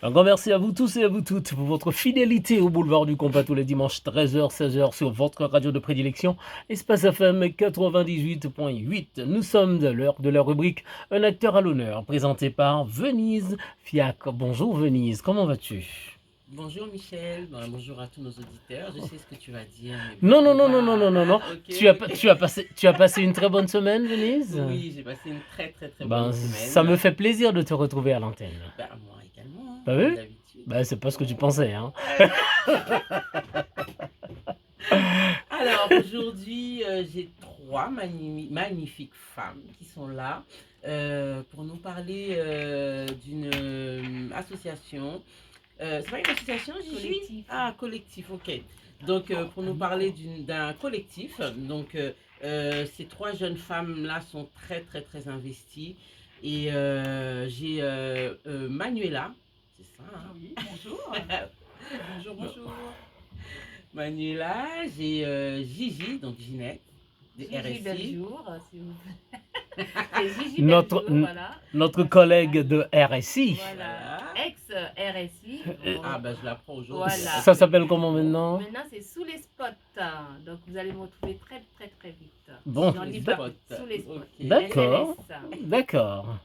Un grand merci à vous tous et à vous toutes pour votre fidélité au Boulevard du Compas tous les dimanches 13h-16h sur votre radio de prédilection, Espace FM 98.8. Nous sommes à l'heure de la rubrique Un acteur à l'honneur, présenté par Venise Fiac. Bonjour Venise, comment vas-tu? Bonjour Michel, bonjour à tous nos auditeurs. Je sais ce que tu vas dire, mais bon, Non, non, on non, non, non, va. non, non, non. Ok, Tu as ok. passé une très bonne semaine, Venise? Oui, j'ai passé une très très très bonne Ben, ça me semaine. fait plaisir de te retrouver à l'antenne. Ben, moi également, hein, T'as comme vu? d'habitude. Ben, c'est pas ce que tu pensais, hein. Euh, Alors aujourd'hui, j'ai trois magnifiques femmes qui sont là pour nous parler d'une association. C'est pas une association, Gigi? Collectif. Ah, collectif, ok. Donc, pour nous parler d'un collectif. Donc, ces trois jeunes femmes-là sont très, très, très investies. Et j'ai Manuela, c'est ça, hein? Oui, bonjour. Bonjour, bonjour. Manuela, j'ai Gigi, donc Ginette, de Gigi RSI. Beljour, s'il vous plaît. C'est Gigi Notre, Beljour, voilà. notre collègue de RSI. Voilà. Voilà. Ex-RSI. Ah, ben je l'apprends aujourd'hui. Voilà. Ça s'appelle comment maintenant? Maintenant, c'est sous les spots. Donc, vous allez me retrouver très, très, très vite. Bon, J'en dis les pas spots. plus. Sous les spots. Ok. D'accord. SLS. D'accord.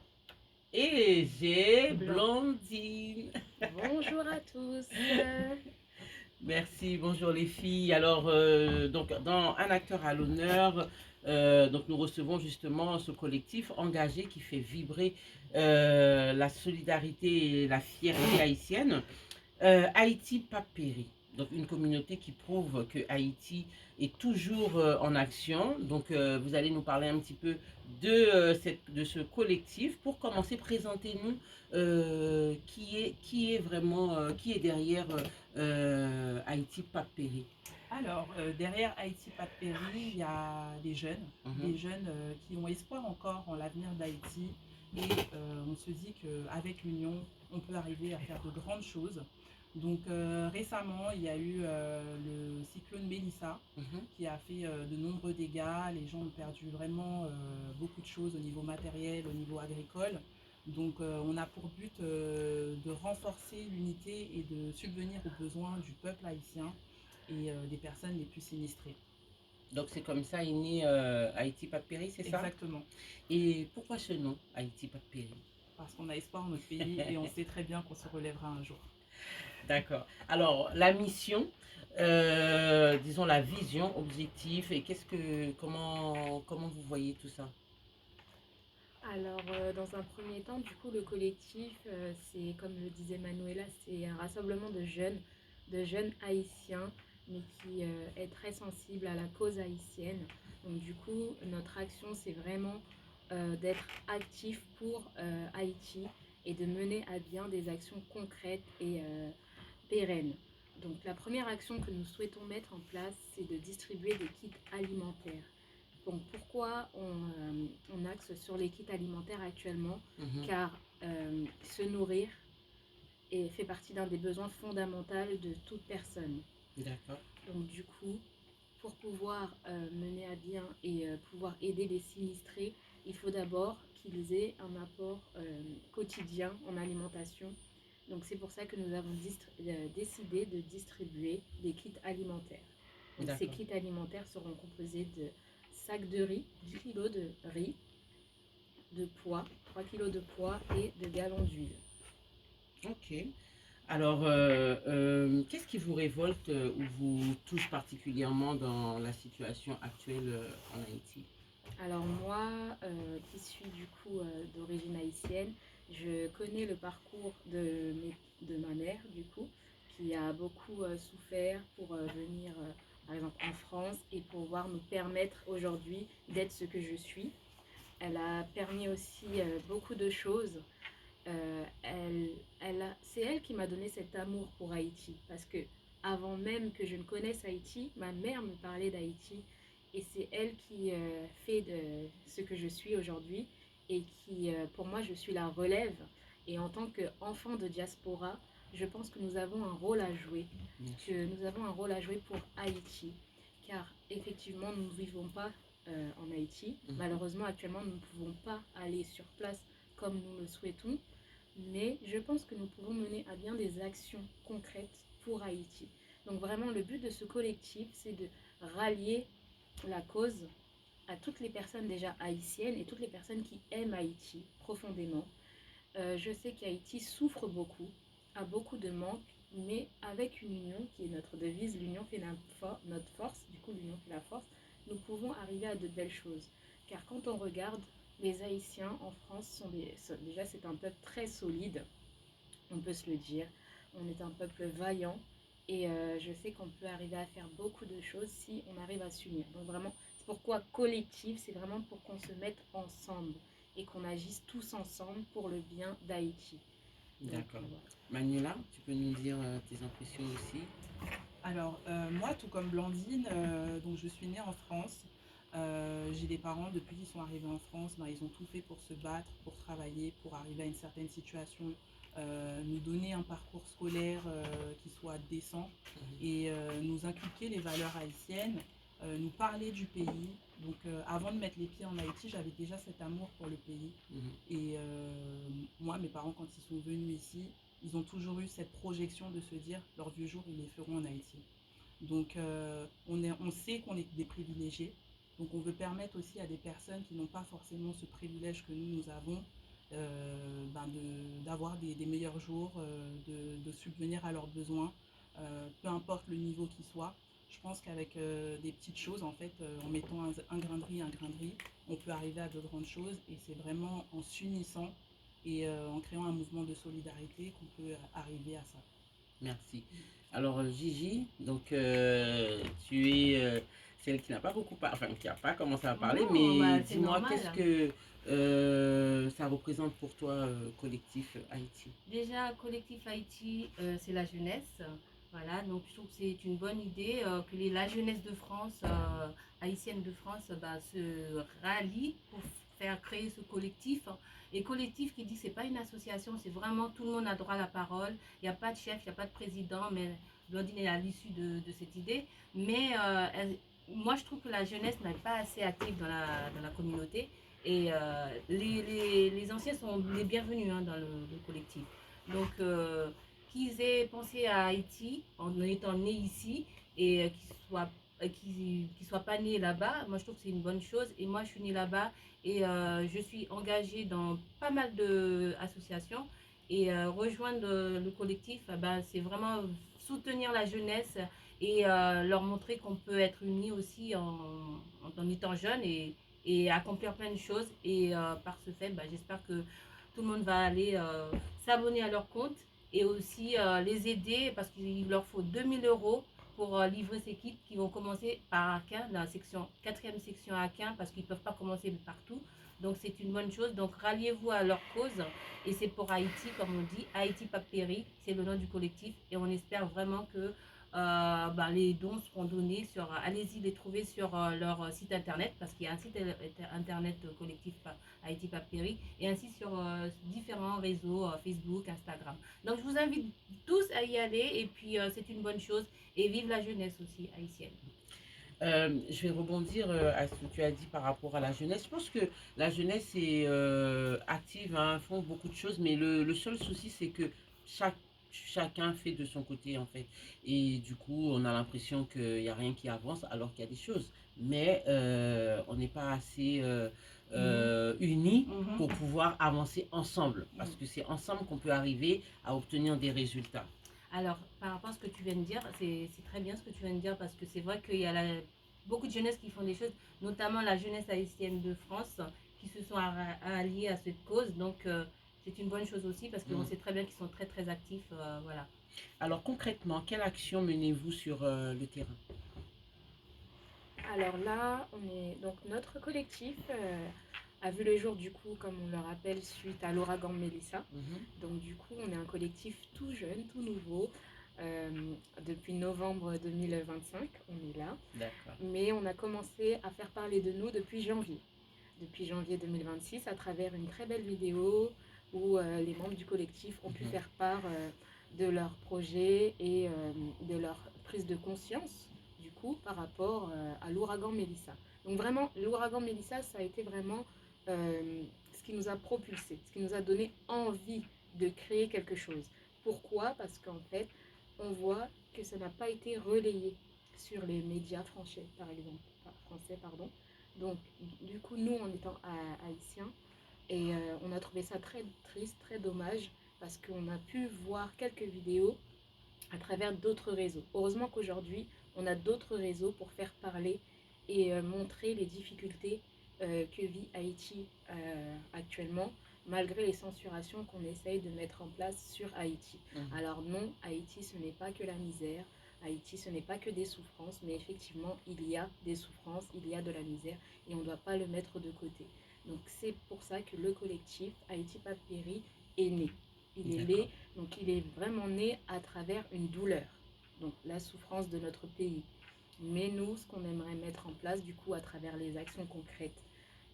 Et j'ai Blondine. Bonjour à tous. Merci, bonjour les filles. Alors, donc, dans Un acteur à l'honneur, donc nous recevons justement ce collectif engagé qui fait vibrer la solidarité et la fierté haïtienne. Haïti pas péri. Donc une communauté qui prouve que Haïti est toujours en action. Donc vous allez nous parler un petit peu de ce collectif. Pour commencer, présentez-nous qui est vraiment qui est derrière Haïti pas péri. Alors, derrière Haïti Pas de Péri, il y a des jeunes, qui ont espoir encore en l'avenir d'Haïti. Et on se dit qu'avec l'union, on peut arriver à faire de grandes choses. Donc récemment, il y a eu le cyclone Mélissa qui a fait de nombreux dégâts. Les gens ont perdu vraiment beaucoup de choses au niveau matériel, au niveau agricole. Donc on a pour but de renforcer l'unité et de subvenir aux besoins du peuple haïtien et des personnes les plus sinistrées. Donc c'est comme ça est né Haïti pas péri, c'est ça? Exactement. Et pourquoi ce nom, Haïti pas péri? Parce qu'on a espoir en notre pays et on sait très bien qu'on se relèvera un jour. D'accord. Alors, la mission, disons la vision, objectif, et comment vous voyez tout ça? Alors, dans un premier temps, du coup, le collectif, c'est, comme le disait Manuela, c'est un rassemblement de jeunes haïtiens, mais qui est très sensible à la cause haïtienne. Donc, du coup, notre action, c'est vraiment d'être actif pour Haïti et de mener à bien des actions concrètes et pérennes. Donc, la première action que nous souhaitons mettre en place, c'est de distribuer des kits alimentaires. Donc pourquoi on axe sur les kits alimentaires actuellement? Car se nourrir fait partie d'un des besoins fondamentaux de toute personne. D'accord. Donc du coup, pour pouvoir mener à bien et pouvoir aider les sinistrés, il faut d'abord qu'ils aient un apport quotidien en alimentation. Donc c'est pour ça que nous avons décidé de distribuer des kits alimentaires. Donc, ces kits alimentaires seront composés de sacs de riz, 10 kg de riz, de pois, 3 kg de pois et de gallons d'huile. Ok. Alors, qu'est-ce qui vous révolte ou vous touche particulièrement dans la situation actuelle en Haïti? Alors moi, qui suis du coup d'origine haïtienne, je connais le parcours de ma mère du coup, qui a beaucoup souffert pour venir par exemple en France et pouvoir nous permettre aujourd'hui d'être ce que je suis. Elle a permis aussi beaucoup de choses. C'est elle qui m'a donné cet amour pour Haïti parce que avant même que je ne connaisse Haïti, ma mère me parlait d'Haïti et c'est elle qui fait de ce que je suis aujourd'hui et qui, pour moi, je suis la relève. Et en tant qu'enfant de diaspora, je pense que nous avons un rôle à jouer, pour Haïti, car effectivement, nous ne vivons pas en Haïti. Malheureusement, actuellement, nous ne pouvons pas aller sur place comme nous le souhaitons. mais je pense que nous pouvons mener à bien des actions concrètes pour Haïti. Donc vraiment, le but de ce collectif, c'est de rallier la cause à toutes les personnes déjà haïtiennes et toutes les personnes qui aiment Haïti profondément. Je sais qu'Haïti souffre beaucoup, a beaucoup de manques, mais avec une union qui est notre devise, l'union fait notre force, du coup l'union fait la force, nous pouvons arriver à de belles choses. Car quand on regarde, les Haïtiens en France déjà c'est un peuple très solide, on peut se le dire. On est un peuple vaillant et je sais qu'on peut arriver à faire beaucoup de choses si on arrive à s'unir. Donc vraiment, c'est pourquoi collectif, c'est vraiment pour qu'on se mette ensemble et qu'on agisse tous ensemble pour le bien d'Haïti. D'accord. Voilà. Manuela, tu peux nous dire tes impressions aussi? Alors, moi, tout comme Blandine, donc je suis née en France. J'ai des parents, depuis qu'ils sont arrivés en France, ben, ils ont tout fait pour se battre, pour travailler, pour arriver à une certaine situation, nous donner un parcours scolaire qui soit décent et nous inculquer les valeurs haïtiennes, nous parler du pays. Donc, avant de mettre les pieds en Haïti, j'avais déjà cet amour pour le pays. Et moi, mes parents, quand ils sont venus ici, ils ont toujours eu cette projection de se dire leurs vieux jours, ils les feront en Haïti. Donc on sait qu'on est des privilégiés. Donc on veut permettre aussi à des personnes qui n'ont pas forcément ce privilège que nous avons d'avoir des meilleurs jours, de subvenir à leurs besoins, peu importe le niveau qui soit. Je pense qu'avec des petites choses, en fait, en mettant un grain de riz, on peut arriver à de grandes choses. Et c'est vraiment en s'unissant et en créant un mouvement de solidarité qu'on peut arriver à ça. Merci. Alors Gigi, donc tu es celle qui n'a pas beaucoup parlé, enfin qui n'a pas commencé à parler, Non, mais bah, c'est dis-moi normal. qu'est-ce que ça représente pour toi collectif Haïti? Déjà, Collectif Haïti, c'est la jeunesse. Voilà, donc je trouve que c'est une bonne idée que la jeunesse de France, haïtienne de France, bah, se rallie pour faire créer ce collectif. Et collectif qui dit que ce n'est pas une association, c'est vraiment tout le monde a droit à la parole. Il n'y a pas de chef, il n'y a pas de président, mais Blondine est à l'issue de cette idée. Mais moi, je trouve que la jeunesse n'est pas assez active dans la communauté. Et les anciens sont les bienvenus hein, dans le collectif. Donc, qu'ils aient pensé à Haïti en étant nés ici et qu'ils soient pas nés là-bas, moi je trouve que c'est une bonne chose. Et moi je suis née là-bas et je suis engagée dans pas mal d'associations. Et rejoindre le collectif, c'est vraiment soutenir la jeunesse et leur montrer qu'on peut être unis aussi en étant jeune et accomplir plein de choses. Et par ce fait, j'espère que tout le monde va aller s'abonner à leur compte et aussi les aider parce qu'il leur faut 2000 € pour livrer ces kits qui vont commencer par Aquin, la section, 4e section Aquin, parce qu'ils ne peuvent pas commencer partout. Donc c'est une bonne chose. Donc ralliez-vous à leur cause. Et c'est pour Haïti, comme on dit, Haïti pas péri, c'est le nom du collectif. Et on espère vraiment que les dons seront donnés sur. Allez-y les trouver sur leur site internet parce qu'il y a un site internet collectif Haïti pas péri et ainsi sur différents réseaux Facebook, Instagram. Donc je vous invite tous à y aller et puis c'est une bonne chose et vive la jeunesse aussi haïtienne. Je vais rebondir à ce que tu as dit par rapport à la jeunesse. Je pense que la jeunesse est active, hein, font beaucoup de choses, mais le seul souci, c'est que chacun fait de son côté, en fait. Et du coup, on a l'impression qu'il n'y a rien qui avance, alors qu'il y a des choses. Mais on n'est pas assez unis pour pouvoir avancer ensemble, parce que c'est ensemble qu'on peut arriver à obtenir des résultats. Alors, par rapport à ce que tu viens de dire, c'est très bien ce que tu viens de dire parce que c'est vrai qu'il y a beaucoup de jeunesse qui font des choses, notamment la jeunesse haïtienne de France qui se sont alliés à cette cause. Donc, c'est une bonne chose aussi parce qu'on sait très bien qu'ils sont très très actifs. Voilà. Alors concrètement, quelle action menez-vous sur le terrain? Alors là, donc notre collectif a vu le jour du coup, comme on le rappelle, suite à l'ouragan Mélissa. Donc du coup, on est un collectif tout jeune, tout nouveau. Depuis novembre 2025, on est là. D'accord. Mais on a commencé à faire parler de nous depuis janvier. Depuis janvier 2026, à travers une très belle vidéo où les membres du collectif ont pu faire part de leurs projets et de leur prise de conscience du coup par rapport à l'ouragan Mélissa. Donc vraiment, l'ouragan Mélissa, ça a été vraiment ce qui nous a propulsé, ce qui nous a donné envie de créer quelque chose. Pourquoi? Parce qu'en fait, on voit que ça n'a pas été relayé sur les médias français, par exemple. Français, pardon. Donc, du coup, nous, en étant haïtiens, et on a trouvé ça très triste, très dommage, parce qu'on a pu voir quelques vidéos à travers d'autres réseaux. Heureusement qu'aujourd'hui, on a d'autres réseaux pour faire parler et montrer les difficultés que vit Haïti actuellement, malgré les censurations qu'on essaye de mettre en place sur Haïti. Alors non, Haïti, ce n'est pas que la misère, Haïti, ce n'est pas que des souffrances, mais effectivement, il y a des souffrances, il y a de la misère, et on ne doit pas le mettre de côté. Donc c'est pour ça que le collectif Haïti Pas Péri est né. Il est né, donc il est vraiment né à travers une douleur, donc la souffrance de notre pays. Mais nous, ce qu'on aimerait mettre en place, du coup, à travers les actions concrètes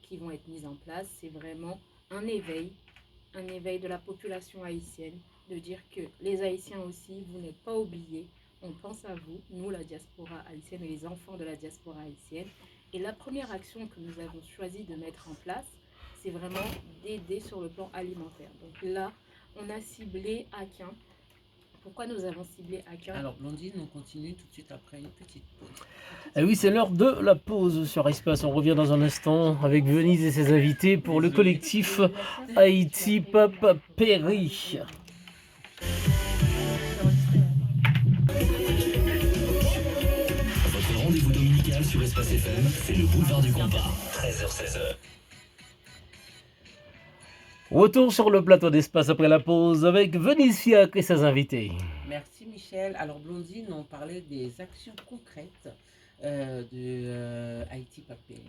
qui vont être mises en place, c'est vraiment un éveil de la population haïtienne, de dire que les Haïtiens aussi, vous n'êtes pas oubliés, on pense à vous, nous, la diaspora haïtienne et les enfants de la diaspora haïtienne. Et la première action que nous avons choisi de mettre en place, c'est vraiment d'aider sur le plan alimentaire. Donc là, on a ciblé Akin. Pourquoi nous avons ciblé Akin? Alors, Blondine, on continue tout de suite après une petite pause. Et oui, c'est l'heure de la pause sur Espace. On revient dans un instant avec Venise et ses invités pour le collectif Haïti Pas Péri. Votre rendez-vous dominical sur Espace FM, c'est le boulevard du compas, 13h-16h. Retour sur le plateau d'Espace après la pause avec Venise Fiacre et ses invités. Merci Michel. Alors Blondine, on parlait des actions concrètes de Haïti Pas Péri.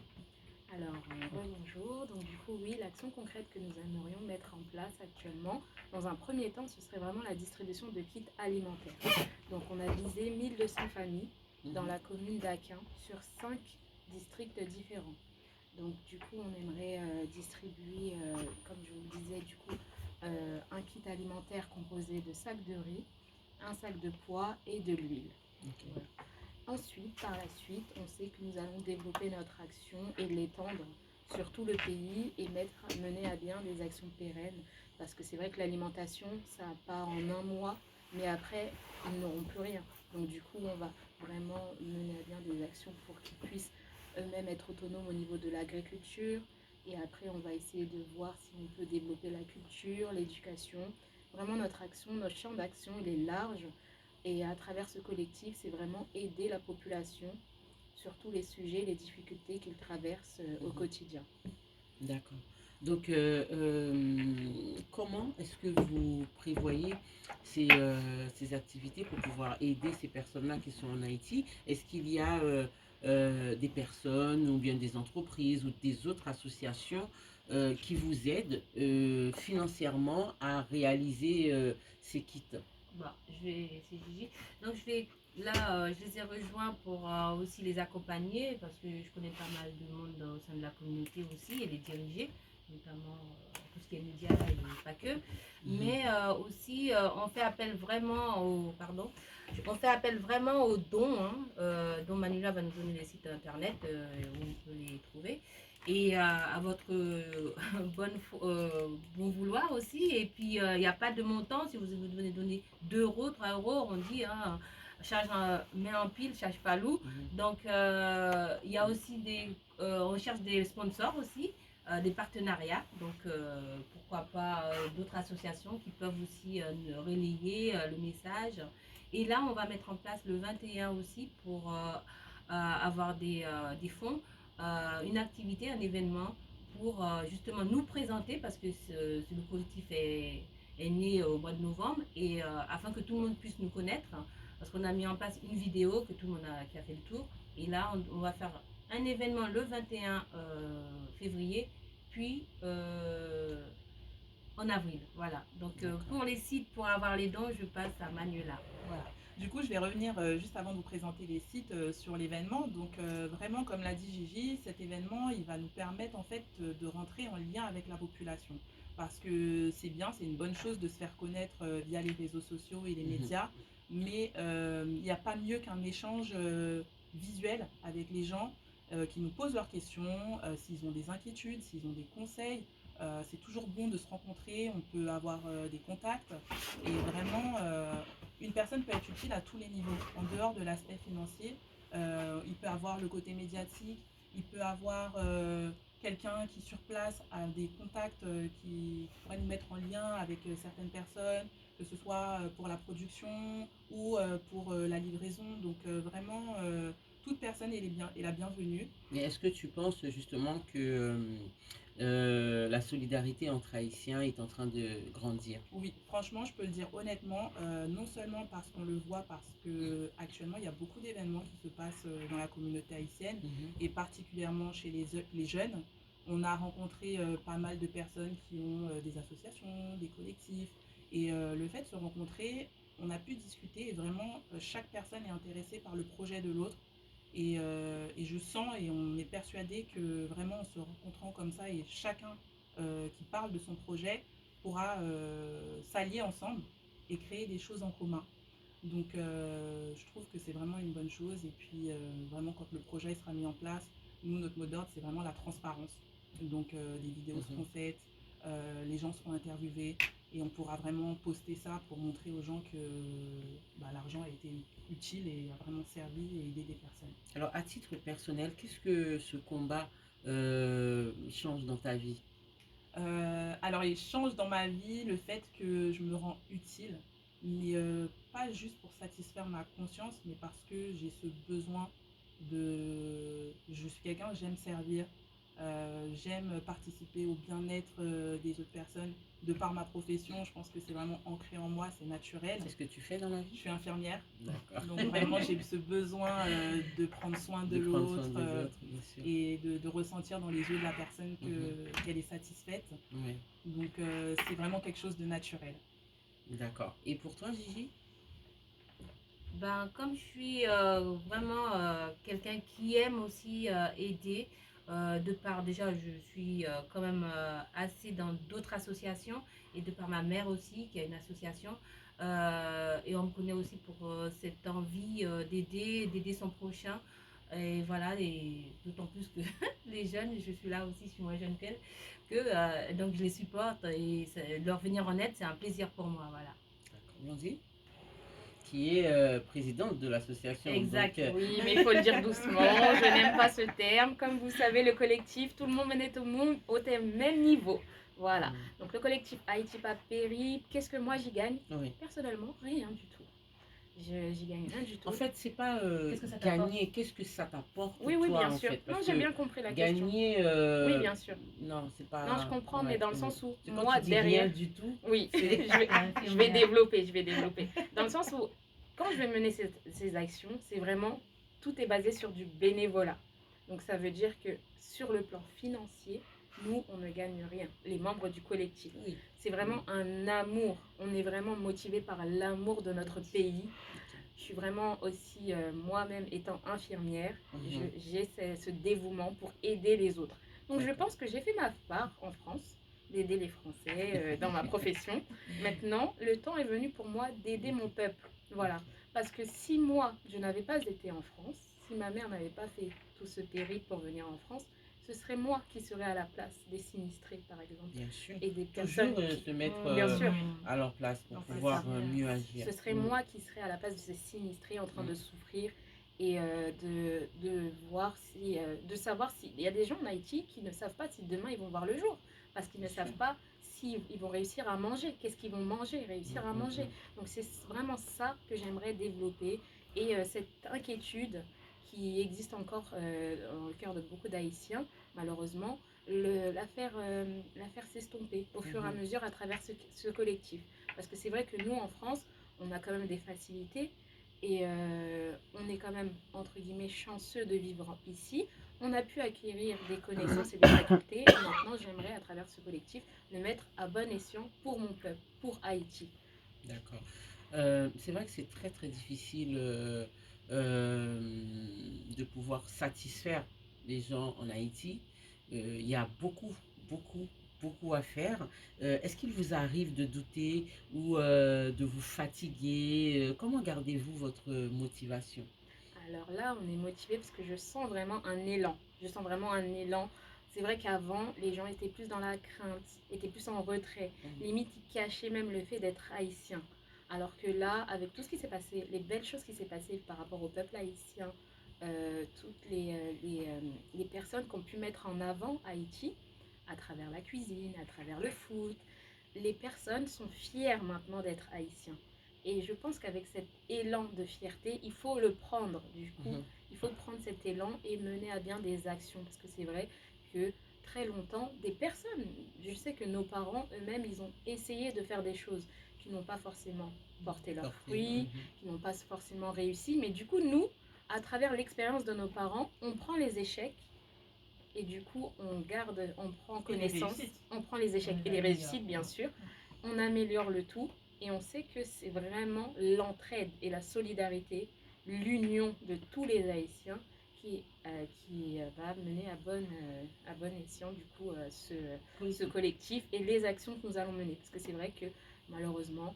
Alors, bonjour. Donc du coup, oui, l'action concrète que nous aimerions mettre en place actuellement, dans un premier temps, ce serait vraiment la distribution de kits alimentaires. Donc on a visé 1200 familles dans la commune d'Akin sur 5 districts différents. Donc du coup, on aimerait distribuer, comme je vous le disais, du coup, un kit alimentaire composé de sacs de riz, un sac de pois et de l'huile. Voilà. Ensuite, par la suite, on sait que nous allons développer notre action et l'étendre sur tout le pays et mener à bien des actions pérennes. Parce que c'est vrai que l'alimentation, ça part en un mois, mais après, ils n'auront plus rien. Donc du coup, on va vraiment mener à bien des actions pour qu'ils puissent eux-mêmes être autonomes au niveau de l'agriculture. Et après, on va essayer de voir si on peut développer la culture, l'éducation. Vraiment, notre action, notre champ d'action, il est large. Et à travers ce collectif, c'est vraiment aider la population sur tous les sujets, les difficultés qu'ils traversent au quotidien. D'accord. Donc, comment est-ce que vous prévoyez ces activités pour pouvoir aider ces personnes-là qui sont en Haïti? Est-ce qu'il y a des personnes ou bien des entreprises ou des autres associations qui vous aident financièrement à réaliser ces kits? Bah, c'est Gigi. Donc je les ai rejoints pour aussi les accompagner parce que je connais pas mal de monde au sein de la communauté aussi et les diriger, notamment tout ce qui est médias et pas que. Mais aussi on fait appel vraiment aux dons. Dont Manula va nous donner les sites internet où on peut les trouver. Et à votre bon vouloir aussi. Et puis, il n'y a pas de montant. Si vous venez donner 2 euros, 3 euros, on dit, mets en pile, charge pas loup. Donc, il y a aussi on cherche des sponsors aussi, des partenariats. Donc, pourquoi pas d'autres associations qui peuvent aussi relayer le message. Et là, on va mettre en place le 21 aussi pour avoir des fonds. Une activité, un événement pour justement nous présenter parce que le collectif est né au mois de novembre et afin que tout le monde puisse nous connaître parce qu'on a mis en place une vidéo que tout le monde qui a fait le tour et là on va faire un événement le 21 février puis en avril. Voilà. Donc pour les sites, pour avoir les dons, je passe à Manuela. Voilà. Du coup, je vais revenir juste avant de vous présenter les sites sur l'événement. Donc vraiment, comme l'a dit Gigi, cet événement, il va nous permettre en fait de rentrer en lien avec la population. Parce que c'est bien, c'est une bonne chose de se faire connaître via les réseaux sociaux et les médias. Mais il n'y a pas mieux qu'un échange visuel avec les gens qui nous posent leurs questions, s'ils ont des inquiétudes, s'ils ont des conseils. C'est toujours bon de se rencontrer, on peut avoir des contacts et vraiment, une personne peut être utile à tous les niveaux. En dehors de l'aspect financier, il peut avoir le côté médiatique, il peut avoir quelqu'un qui sur place a des contacts qui pourraient nous mettre en lien avec certaines personnes, que ce soit pour la production ou pour la livraison. Donc vraiment, toute personne est la bienvenue. Mais est-ce que tu penses justement que la solidarité entre Haïtiens est en train de grandir? Oui, franchement, je peux le dire honnêtement, non seulement parce qu'on le voit, parce que actuellement il y a beaucoup d'événements qui se passent dans la communauté haïtienne et particulièrement chez les jeunes. On a rencontré pas mal de personnes qui ont des associations, des collectifs, et le fait de se rencontrer, on a pu discuter et vraiment chaque personne est intéressée par le projet de l'autre. Et je sens et on est persuadé que vraiment en se rencontrant comme ça et chacun qui parle de son projet pourra s'allier ensemble et créer des choses en commun. Donc je trouve que c'est vraiment une bonne chose. Et puis vraiment quand le projet sera mis en place, nous notre mot d'ordre c'est vraiment la transparence. Donc des vidéos seront faites, les gens seront interviewés et on pourra vraiment poster ça pour montrer aux gens que l'argent a été utile et a vraiment servi et aidé des personnes. Alors, à titre personnel, qu'est-ce que ce combat change dans ta vie? Alors il change dans ma vie le fait que je me rends utile, mais pas juste pour satisfaire ma conscience, mais parce que j'ai ce besoin de... Je suis quelqu'un, j'aime servir, j'aime participer au bien-être des autres personnes. De par ma profession, je pense que c'est vraiment ancré en moi, c'est naturel. C'est ce que tu fais dans la Je vie? suis infirmière, D'accord. donc vraiment j'ai ce besoin de prendre soin de De prendre soin l'autre des autres, bien sûr. et de ressentir dans les yeux de la personne qu'elle est satisfaite. Oui, Donc c'est vraiment quelque chose de naturel. d'accord. Et pour toi, Gigi? Ben, comme je suis vraiment quelqu'un qui aime aussi aider, de par déjà je suis quand même assez dans d'autres associations et de par ma mère aussi qui a une association et on me connaît aussi pour cette envie d'aider son prochain. Et voilà, et d'autant plus que les jeunes, je suis là aussi, je suis moins jeune qu'elle, que donc je les supporte et leur venir en aide, c'est un plaisir pour moi, voilà. D'accord. Blondie, qui est présidente de l'association. Exact. Donc, Oui, mais il faut le dire doucement. Je n'aime pas ce terme. Comme vous savez, le collectif, tout le monde est au même niveau. Voilà. Donc le collectif Haïti Pas Péri, qu'est-ce que moi j'y gagne? oui. Personnellement, rien du tout. J'y gagne rien du tout. En fait, c'est pas Qu'est-ce que ça t'apporte? gagner, qu'est-ce que ça t'apporte oui, toi, bien en sûr. fait? Non, Parce j'ai que bien compris la question. gagner, Oui, bien sûr. non, c'est pas... Non, je comprends, mais ouais, dans le sens où c'est quand moi, tu dis derrière... rien du tout. Oui, C'est- je vais développer. Dans le sens où, quand je vais mener ces actions, c'est vraiment, tout est basé sur du bénévolat. Donc ça veut dire que sur le plan financier, nous, on ne gagne rien, les membres du collectif. Oui. C'est vraiment un amour. On est vraiment motivé par l'amour de notre pays. Je suis vraiment aussi, moi-même étant infirmière, j'ai ce dévouement pour aider les autres. Donc je pense que j'ai fait ma part en France, d'aider les Français dans ma profession. Maintenant, le temps est venu pour moi d'aider mon peuple. Voilà. Parce que si moi, je n'avais pas été en France, si ma mère n'avait pas fait tout ce périple pour venir en France, ce serait moi qui serais à la place des sinistrés, par exemple. Bien sûr. Et des Toujours personnes qui... se mettre Bien sûr. à leur place pour Non, c'est pouvoir ça. mieux agir. Ce serait moi qui serais à la place de ces sinistrés en train de souffrir et de voir si, de savoir s'il y a des gens en Haïti qui ne savent pas si demain ils vont voir le jour, parce qu'ils ne savent pas s'ils vont réussir à manger, qu'est-ce qu'ils vont manger, réussir à manger. Donc c'est vraiment ça que j'aimerais développer et cette inquiétude qui existe encore dans le cœur de beaucoup d'Haïtiens, malheureusement, la faire s'estomper au fur et à mesure à travers ce collectif. Parce que c'est vrai que nous, en France, on a quand même des facilités et on est quand même, entre guillemets, chanceux de vivre ici. On a pu acquérir des connaissances et des facultés et maintenant, j'aimerais, à travers ce collectif, le mettre à bon escient pour mon peuple, pour Haïti. D'accord. C'est vrai que c'est très très difficile de pouvoir satisfaire les gens en Haïti. Il y a beaucoup à faire. Est-ce qu'il vous arrive de douter ou de vous fatiguer? Comment gardez-vous votre motivation? Alors là, on est motivé parce que je sens vraiment un élan. Je sens vraiment un élan C'est vrai qu'avant, les gens étaient plus dans la crainte, étaient plus en retrait. Limite, ils cachaient même le fait d'être haïtien. Alors que là, avec tout ce qui s'est passé, les belles choses qui s'est passées par rapport au peuple haïtien, toutes les personnes qui ont pu mettre en avant Haïti, à travers la cuisine, à travers le foot, les personnes sont fières maintenant d'être haïtiens. Et je pense qu'avec cet élan de fierté, il faut le prendre. Du coup, il faut prendre cet élan et mener à bien des actions. Parce que c'est vrai que très longtemps, des personnes, je sais que nos parents eux-mêmes, ils ont essayé de faire des choses qui n'ont pas forcément porté leurs fruits, qui n'ont pas forcément réussi. Mais du coup, nous, à travers l'expérience de nos parents, on prend les échecs et du coup, on garde, on prend connaissance, on prend les échecs et les réussites, bien sûr, on améliore le tout et on sait que c'est vraiment l'entraide et la solidarité, l'union de tous les Haïtiens qui va mener à bon escient du coup ce collectif et les actions que nous allons mener. Parce que c'est vrai que malheureusement,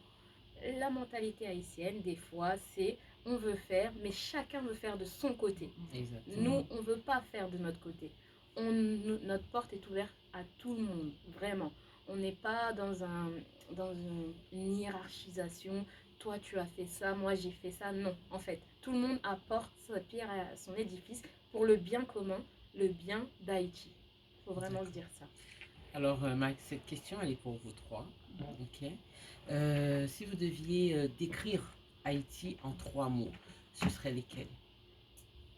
la mentalité haïtienne, des fois, c'est on veut faire, mais chacun veut faire de son côté. Exactement. Nous, on ne veut pas faire de notre côté. Notre porte est ouverte à tout le monde, vraiment. On n'est pas dans une hiérarchisation. Toi, tu as fait ça, moi, j'ai fait ça. Non, en fait, tout le monde apporte sa pierre à son édifice pour le bien commun, le bien d'Haïti. Il faut vraiment se dire ça. Alors, Max, cette question, elle est pour vous trois. Ok. Si vous deviez décrire Haïti en 3 mots, ce serait lesquels?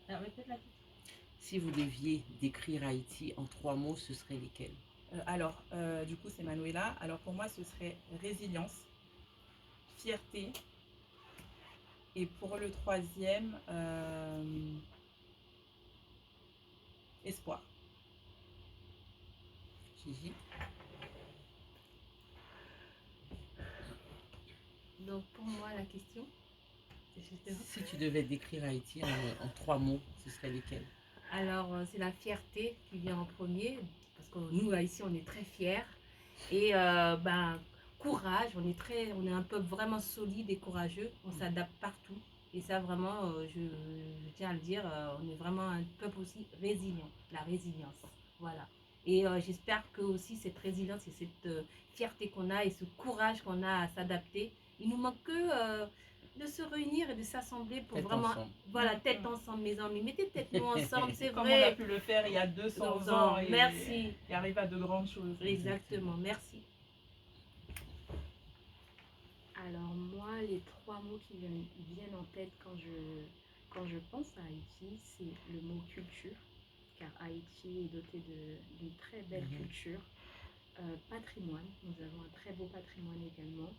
Répète la question. Si vous deviez décrire Haïti en 3 mots, ce serait lesquels? Du coup, c'est Manuela. Alors, pour moi, ce serait résilience, fierté. Et pour le troisième, espoir. Gigi? Donc pour moi, la question, Si tu devais décrire Haïti en 3 mots, ce serait lesquels? alors c'est la fierté qui vient en premier, parce que nous, ici, on est très fiers. Et courage, on est un peuple vraiment solide et courageux, on s'adapte partout. Et ça, vraiment, je tiens à le dire, on est vraiment un peuple aussi résilient, la résilience. Voilà. Et j'espère que aussi cette résilience et cette fierté qu'on a et ce courage qu'on a à s'adapter, il nous manque que de se réunir et de s'assembler pour Tête vraiment, ensemble. voilà, tête ensemble, mes amis, mettez tête nous ensemble, c'est Comme on a vrai. pu le faire il y a 200 200 ans ans, et merci. arriver à de grandes choses. Exactement, merci. Alors moi, les 3 mots qui viennent en tête quand je pense à Haïti, c'est le mot culture, car Haïti est doté d'une très belle culture. Patrimoine, nous avons un très beau patrimoine également.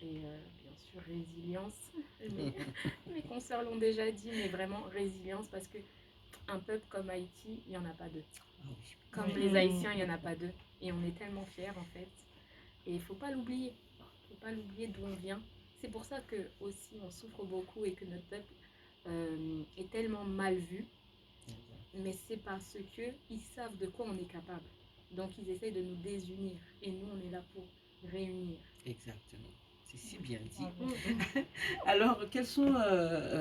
Et bien sûr, résilience. Mes consoeurs l'ont déjà dit, mais vraiment résilience parce que un peuple comme Haïti, il n'y en a pas deux. Comme les Haïtiens, il n'y en a pas deux. Et on est tellement fiers en fait. Et il ne faut pas l'oublier. Il ne faut pas l'oublier d'où on vient. C'est pour ça que aussi on souffre beaucoup et que notre peuple est tellement mal vu. Mais c'est parce qu'ils savent de quoi on est capable. Donc ils essayent de nous désunir. Et nous, on est là pour réunir. Exactement. C'est si bien dit. Alors, quels sont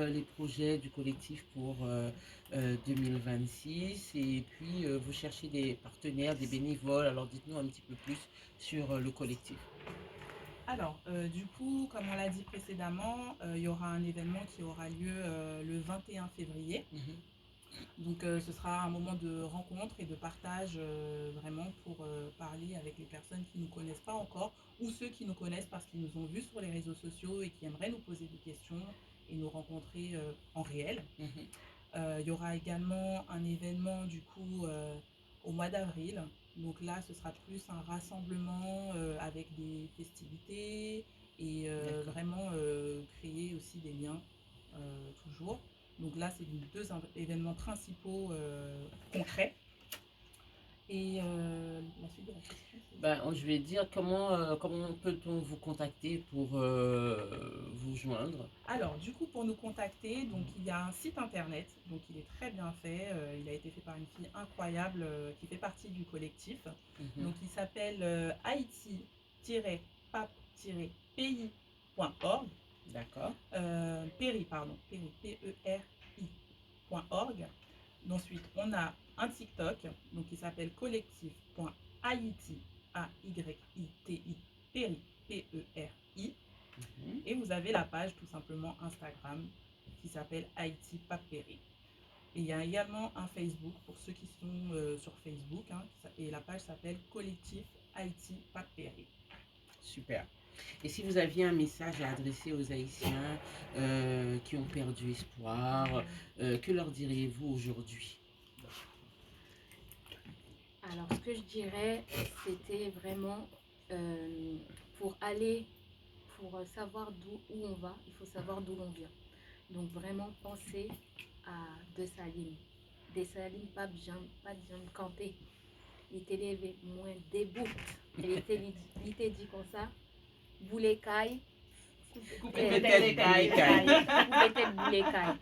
les projets du collectif pour 2026? Et puis, vous cherchez des partenaires, des bénévoles. Alors, dites-nous un petit peu plus sur le collectif. Alors, du coup, comme on l'a dit précédemment, il y aura un événement qui aura lieu le 21 février. Donc, ce sera un moment de rencontre et de partage vraiment pour parler avec les personnes qui ne nous connaissent pas encore ou ceux qui nous connaissent parce qu'ils nous ont vus sur les réseaux sociaux et qui aimeraient nous poser des questions et nous rencontrer en réel. Il y aura également un événement du coup au mois d'avril. Donc là, ce sera plus un rassemblement avec des festivités et vraiment créer aussi des liens toujours. Donc là, c'est les 2 événements principaux concrets. Et la suite de la question, je vais dire comment peut-on vous contacter pour vous joindre? Alors, du coup, pour nous contacter, donc il y a un site internet, donc il est très bien fait. Il a été fait par une fille incroyable qui fait partie du collectif. Donc il s'appelle haïti-pape-pays.org. D'accord. Peri, pardon, Peri, P-E-R-I.org. Ensuite, on a un TikTok donc, qui s'appelle collectif.haïti, A-Y-I-T-I, Peri, P-E-R-I. Et vous avez la page tout simplement Instagram qui s'appelle Haïti Pape Péri. Et il y a également un Facebook pour ceux qui sont sur Facebook. Et la page s'appelle Collectif Haïti Pape Péri. Super. Et si vous aviez un message à adresser aux Haïtiens qui ont perdu espoir, que leur diriez-vous aujourd'hui? Alors, ce que je dirais, c'était vraiment pour savoir où on va, il faut savoir d'où on vient. Donc, vraiment penser à Dessalines. Dessalines, pas bien campé. Il était levé moins debout. Il était dit comme ça. Boulet caille. Coupez peut-être caille. Boulet caille.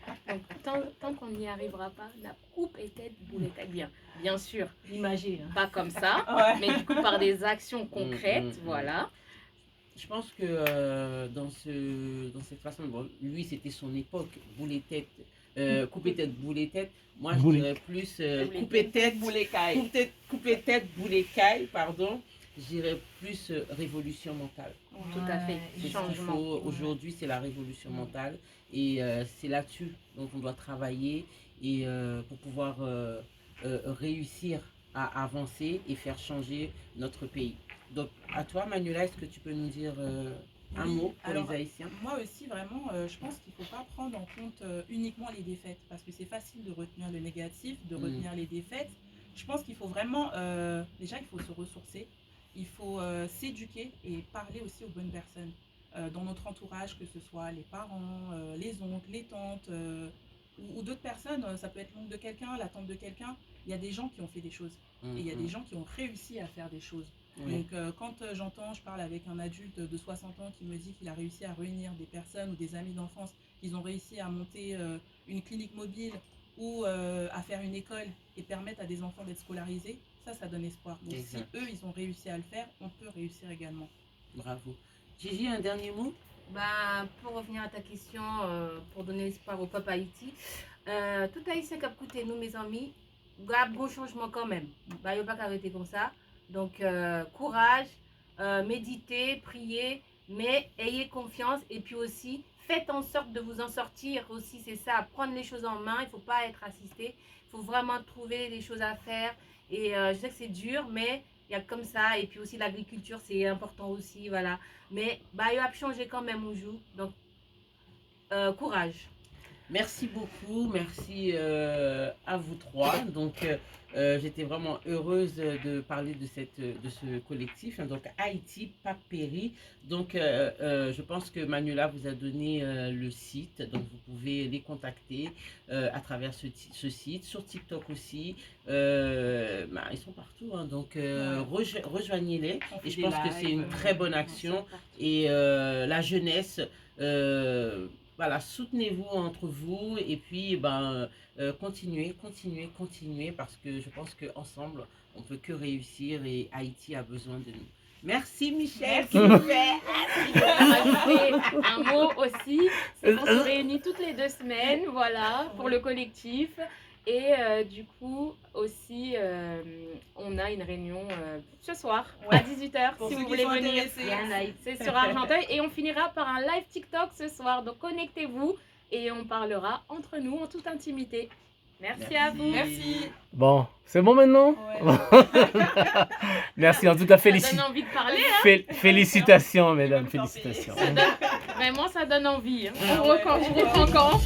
Donc, tant qu'on n'y arrivera pas, la coupe est tête boulet caille. Bien sûr, L'imagé. Hein. pas comme ça, mais du coup par des actions concrètes, voilà. Je pense que dans cette façon, bon, lui c'était son époque, boulet tête, couper tête, boulet tête. Moi je dirais plus couper tête, boulet caille. Couper tête, boulet caille, pardon. Je dirais plus révolution mentale. Tout à fait, C'est ce qu'il faut aujourd'hui, c'est la révolution mentale. Et c'est là-dessus dont on doit travailler et pour pouvoir réussir à avancer et faire changer notre pays. Donc, à toi, Manuela, est-ce que tu peux nous dire un mot pour les Haïtiens? Moi aussi, vraiment, je pense qu'il ne faut pas prendre en compte uniquement les défaites, parce que c'est facile de retenir le négatif, de retenir les défaites. Je pense qu'il faut vraiment, déjà, il faut se ressourcer, il faut s'éduquer et parler aussi aux bonnes personnes. Dans notre entourage, que ce soit les parents, les oncles, les tantes, ou d'autres personnes, ça peut être l'oncle de quelqu'un, la tante de quelqu'un. Il y a des gens qui ont fait des choses, et il y a des gens qui ont réussi à faire des choses. Donc quand je parle avec un adulte de 60 ans qui me dit qu'il a réussi à réunir des personnes ou des amis d'enfance, qu'ils ont réussi à monter une clinique mobile ou à faire une école et permettre à des enfants d'être scolarisés, ça donne espoir. Donc si eux, ils ont réussi à le faire, on peut réussir également. Bravo. Gigi, un dernier mot? Pour revenir à ta question, pour donner espoir au peuple Haïti, tout Haïtien qui a écouté nous, mes amis, il y a un gros changement quand même. Il ne faut pas arrêter comme ça. Donc, courage, méditez, priez, mais ayez confiance et puis aussi, faites en sorte de vous en sortir aussi, c'est ça, prendre les choses en main, il ne faut pas être assisté, il faut vraiment trouver des choses à faire et je sais que c'est dur, mais il y a comme ça et puis aussi l'agriculture, c'est important aussi, voilà. Mais il a changé quand même au jour, donc courage. Merci beaucoup, merci à vous trois. Donc, j'étais vraiment heureuse de parler de ce collectif, donc Haïti Pape Péri. Donc, je pense que Manuela vous a donné le site, donc vous pouvez les contacter à travers ce site, sur TikTok aussi. Ils sont partout, hein, donc rejoignez-les. Et je pense que c'est une très bonne action. Et la jeunesse... voilà, soutenez-vous entre vous et puis continuez parce que je pense qu'ensemble, on ne peut que réussir et Haïti a besoin de nous. Merci Michel. Un mot aussi, c'est qu'on se réunit toutes les 2 semaines, voilà, pour le collectif. Et du coup, aussi, on a une réunion ce soir à 18h, si vous voulez venir. C'est sur Argenteuil. Et on finira par un live TikTok ce soir. Donc connectez-vous et on parlera entre nous en toute intimité. Merci à vous. Merci. Bon, c'est bon maintenant? Merci, en tout cas, Ça donne envie de parler. Hein. Félicitations, mesdames, félicitations. Vraiment, ça donne envie. Hein. On reprend quand?